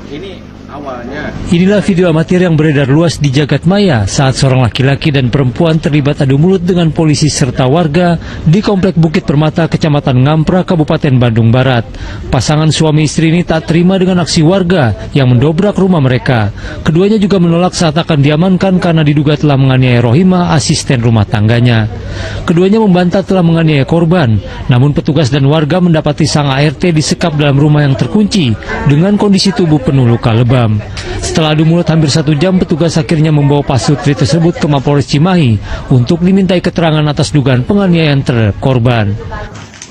Ini awalnya. Inilah video amatir yang beredar luas di jagat maya saat seorang laki-laki dan perempuan terlibat adu mulut dengan polisi serta warga di Komplek Bukit Permata, Kecamatan Ngampra, Kabupaten Bandung Barat. Pasangan suami istri ini tak terima dengan aksi warga yang mendobrak rumah mereka. Keduanya juga menolak saat akan diamankan karena diduga telah menganiaya Rohimah, asisten rumah tangganya. Keduanya membantah telah menganiaya korban, namun petugas dan warga mendapati sang ART disekap dalam rumah yang terkunci dengan kondisi tubuh penuh luka lebam. Setelah adu mulut hampir 1 jam, petugas akhirnya membawa pasutri tersebut ke Mapolres Cimahi untuk dimintai keterangan atas dugaan penganiayaan terhadap korban.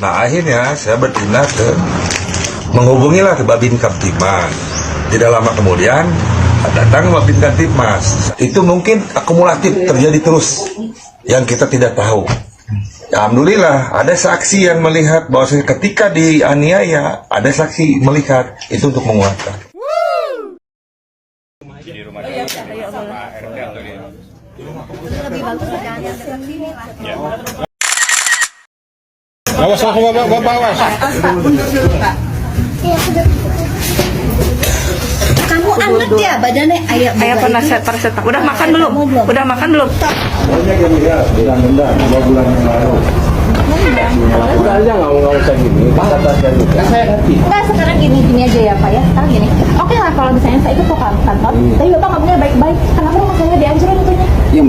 Nah, akhirnya saya bertindak menghubungilah ke Babin Kamtibmas. Tidak lama kemudian datang Babin Kamtibmas. Itu mungkin akumulatif terjadi terus yang kita tidak tahu. Alhamdulillah ada saksi yang melihat bahwa ketika dianiaya ada saksi melihat, itu untuk menguatkan. Di rumah sama RT atau di lebih bagus jangan yang dekat sini lah. Awas aku bapak awas. Kamu anak ya badannya ayah pernah paracetamol. Udah makan belum? Udah makan belum? Pokoknya gini ya, bulan-bulan 2 bulan yang lalu. Udah aja nggak usah gini. Enggak, sekarang gini aja ya Pak ya. Sekarang gini. Oke lah kalau misalnya saya ikut ke kantor, tapi Bapak ngomongnya baik-baik. Kenapa rumah saya dihancurin itunya? Ya,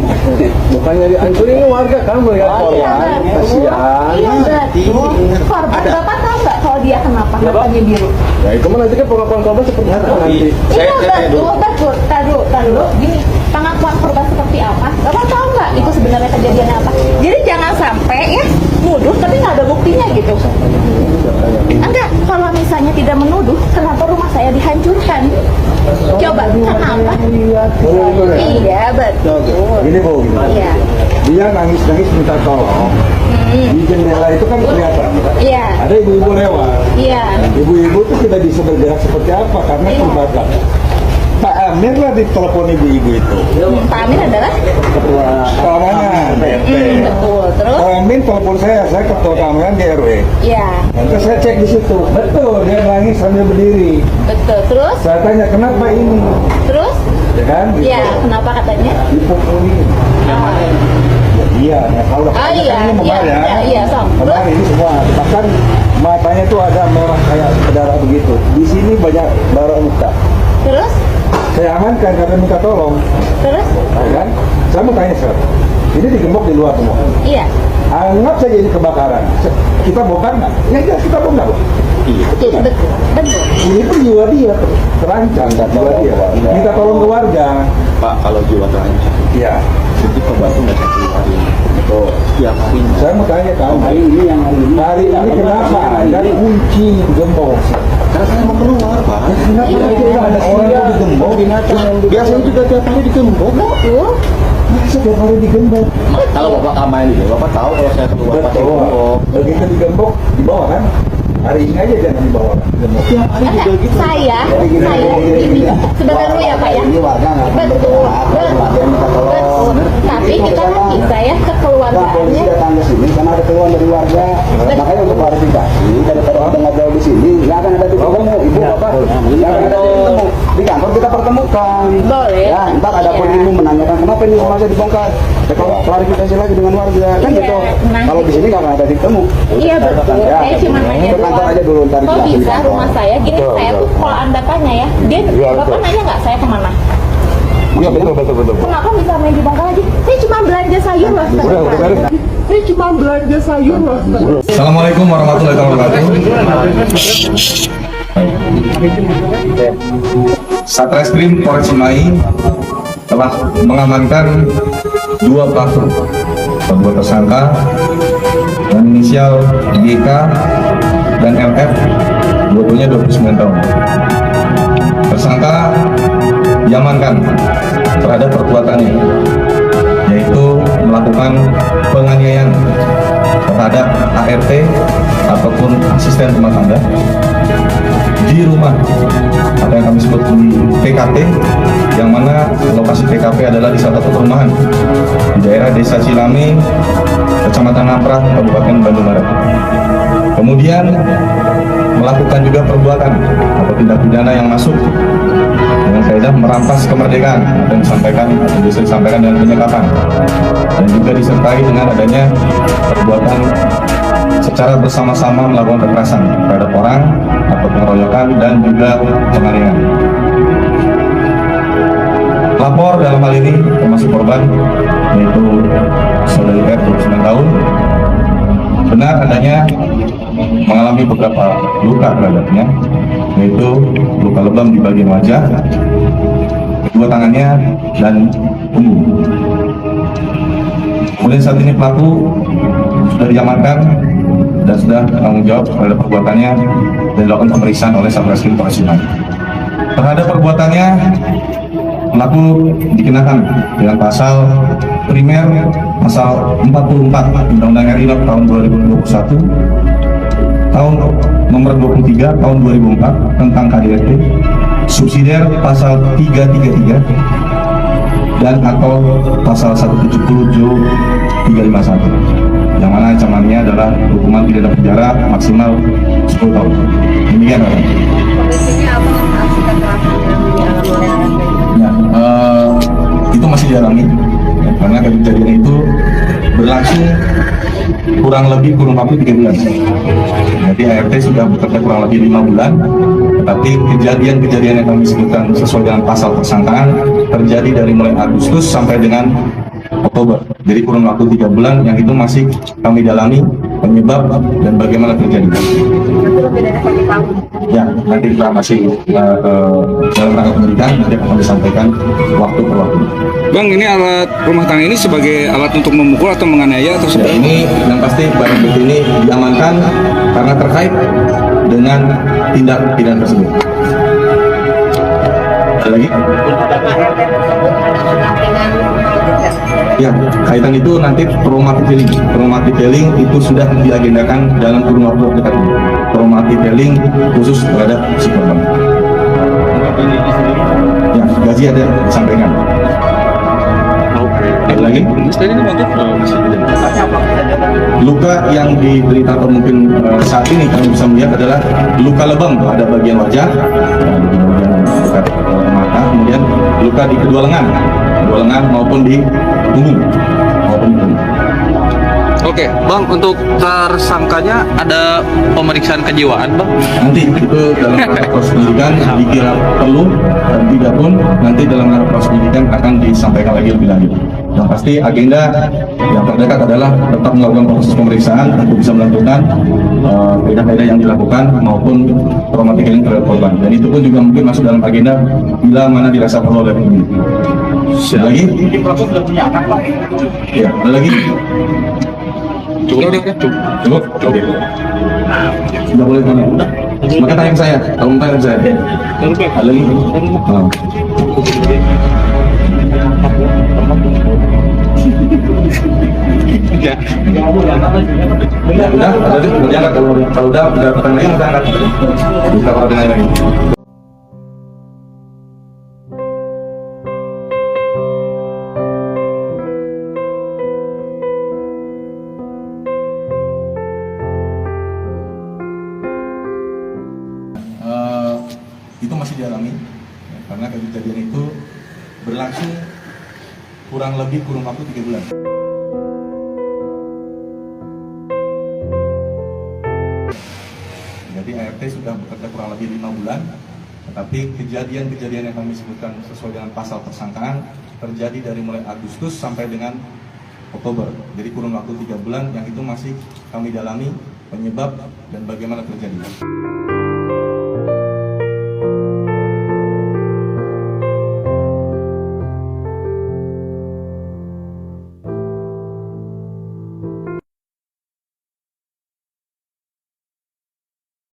bukannya dihancurin, ini warga kamu ya korban. Kasihan. Iya betul. Korban Bapak tahu nggak kalau dia kenapa? Matanya biru. Ya itu mana juga pengakuan korban seperti apa nanti? Iya betul. Tar dulu. Gini, pengakuan korban seperti apa? Bapak tahu nggak itu sebenarnya kejadian apa? Jadi jangan sampai ya nuduh tapi nggak ada buktinya gitu. Enggak, kalau misalnya tidak menuduh, kenapa rumah saya dihancurkan? Coba, kenapa? Iya betul. Gini Bu, Iya. dia nangis-nangis minta tolong. Di jendela itu kan kelihatan. Iya. Ada ibu-ibu lewat. Iya. Ibu-ibu itu tidak bisa bergerak seperti apa karena terbakar. Pak Amir lah ditelepon ibu-ibu itu. Pak Amin adalah Ketua keamanan RT. betul. Terus? Pak Amin telepon saya ketua keamanan di RW. Iya. Nanti saya cek di situ. Betul, dia nangis sambil berdiri. Betul. Terus? Saya tanya kenapa ini? Terus? Ya kan? Iya. Kenapa katanya? Dipukuli. Iya, ya kalau Iya. ini memar ya. Iya. Som. Memar ini semua. Bahkan matanya tuh ada merah kayak berdarah begitu. Di sini banyak darah luka. Terus? Saya amankan karena minta tolong. Terus? Ya kan? Saya mau tanya sekarang. Ini digembok di luar semua. Iya. Anggap saja ini kebakaran. Kita bongkar nggak? Ya jelas kita bongkar. Iya. Betul. Ini pun jiwa dia terancam. Jiwa dia. Minta tolong ke warga. Pak, kalau jiwa terancam, Iya. itu pembantu nggak satu hari. Oh, tiap hari. Saya mau tanya kamu. Hari ini kenapa? Ada kunci gembok. Karena saya mau keluar, Pak. Kenapa ada orang yang digembok? Biasanya juga tiap hari digembok. Betul. Masa tiap hari digembok? Kalau Bapak aman ini, Bapak tahu kalau saya keluar pasti digembok. Begitu digembok, dibawa kan? Hari ini aja jangan dibawa kan? Digembok. Tiap hari juga gitu. Saya ini sebentar dulu ya Pak ya. Betul. Tapi kita nanti saya ke keluarganya. datang ke sini karena ada keluhan dari warga. Makanya untuk klarifikasi daripada kita ngobrol di sini, nggak akan ada titik temu, ibu bapak, nggak akan ada titik temu. Di kantor kita pertemukan. Boleh. Ya, ntar ada pun ibu menanyakan kenapa ini rumah saya dibongkar. Ya, kalau klarifikasi lagi dengan warga kan Iya, gitu. nanti. Kalau di sini nggak akan ada titik temu. Iya betul. Ya, Saya cuma nanya ke kantor aja dulu ntar kok dijelasin di bisa kantor. rumah saya gini? Saya tuh kalau anda tanya ya, dia Bapak nanya nggak saya kemana? Iya betul. Kenapa bisa main di bongkar lagi? Saya cuma belanja sayur loh. Udah beres. Saya cuma belanja sayur loh. Assalamualaikum warahmatullahi wabarakatuh. Satreskrim Polres Cimahi telah mengamankan 2 pelaku, kedua tersangka dengan inisial YK dan MF, dua-duanya 29 tahun. Tersangka diamankan terhadap perbuatannya, yaitu melakukan penganiayaan terhadap ART ataupun asisten rumah tangga di rumah apa yang kami sebut di TKP, yang mana lokasi TKP adalah di salah satu perumahan di daerah Desa Cilame, Kecamatan Ngamprah, Kabupaten Bandung Barat. Kemudian melakukan juga perbuatan atau tindak pidana yang masuk dengan kaidah merampas kemerdekaan atau bisa disampaikan dengan penyekapan, dan juga disertai dengan adanya perbuatan secara bersama-sama melakukan kekerasan terhadap orang atau pengeroyokan dan juga penganiayaan. Lapor dalam hal ini termasuk korban, yaitu saudari R 29 tahun, benar adanya mengalami beberapa luka terhadapnya, yaitu luka lebam di bagian wajah, kedua tangannya, dan punggung. Kemudian saat ini pelaku sudah diamankan dan sudah bertanggung jawab terhadap perbuatannya dan dilakukan pemeriksaan oleh Satreskrim Polres Cimahi. Terhadap perbuatannya, pelaku dikenakan dengan pasal primer, pasal 44 Undang-Undang RI tahun 2021, tahun nomor 23 tahun 2004 tentang KDRT, subsidiar pasal 333 dan atau pasal 170 JUU 351, yang mana ancamannya adalah hukuman pidana penjara maksimal 10 tahun. Demikian, Pak. Kondisinya apa aksi kekerasan yang dialami oleh ART? Ya, itu masih dialami ya, karena kejadian itu berlangsung kurang waktu 3 bulan. Jadi ART sudah bekerja kurang lebih 5 bulan, tetapi kejadian-kejadian yang kami sebutkan sesuai dengan pasal persangkaan terjadi dari mulai Agustus sampai dengan Oktober. Jadi kurun waktu 3 bulan yang itu masih kami dalami penyebab dan bagaimana terjadi. Nanti lebih dari 1 tahun. Ya, nanti kita masih dalam rangka penyidikan, nanti akan disampaikan waktu per waktu. Bang, ini alat rumah tangga ini sebagai alat untuk memukul atau menganiaya atau Ya, seperti ini yang pasti barang bukti ini diamankan karena terkait dengan tindak pidana tersebut. Ada lagi? ART tersebut ada pendampingan tidak? Ya, kaitan itu nanti trauma detailing itu sudah diagendakan dalam kurun waktu dekat ini. Trauma detailing khusus terhadap si korban. Ya, gaji ada disampaikan. Ada lagi? Luka yang diderita atau mungkin saat ini kami bisa melihat adalah luka lebam pada bagian wajah, di bagian dekat mata, kemudian luka di kedua lengan maupun di punggung. Oke, Bang, untuk tersangkanya ada pemeriksaan kejiwaan, Bang? Nanti itu dalam rangka proses penyidikan dikira perlu dan tidak pun nanti dalam rangka proses penyidikan akan disampaikan lagi lebih lanjut. Yang pasti agenda yang terdekat adalah tetap melakukan proses pemeriksaan untuk bisa menentukan kaidah-kaidah yang dilakukan maupun traumatic healing terhadap korban. Dan itu pun juga mungkin masuk dalam agenda bila mana dirasa perlu oleh penyidik. Ada lagi? Ya, ada lagi? Cukup? Oke. Sudah boleh tanya. Maka tanya ke saya, kalau mau tanya ke saya. Ada lagi? Udah, ada deh, berangkat kalau udah pertanyaan lagi, kita angkat. Bisa pertanyaan lagi. Itu masih dialami ya, karena kejadian itu berlangsung kurun waktu 3 bulan. Jadi ART sudah bekerja kurang lebih 5 bulan, tetapi kejadian-kejadian yang kami sebutkan sesuai dengan pasal persangkaan terjadi dari mulai Agustus sampai dengan Oktober. Jadi kurun waktu 3 bulan yang itu masih kami dalami penyebab dan bagaimana terjadi.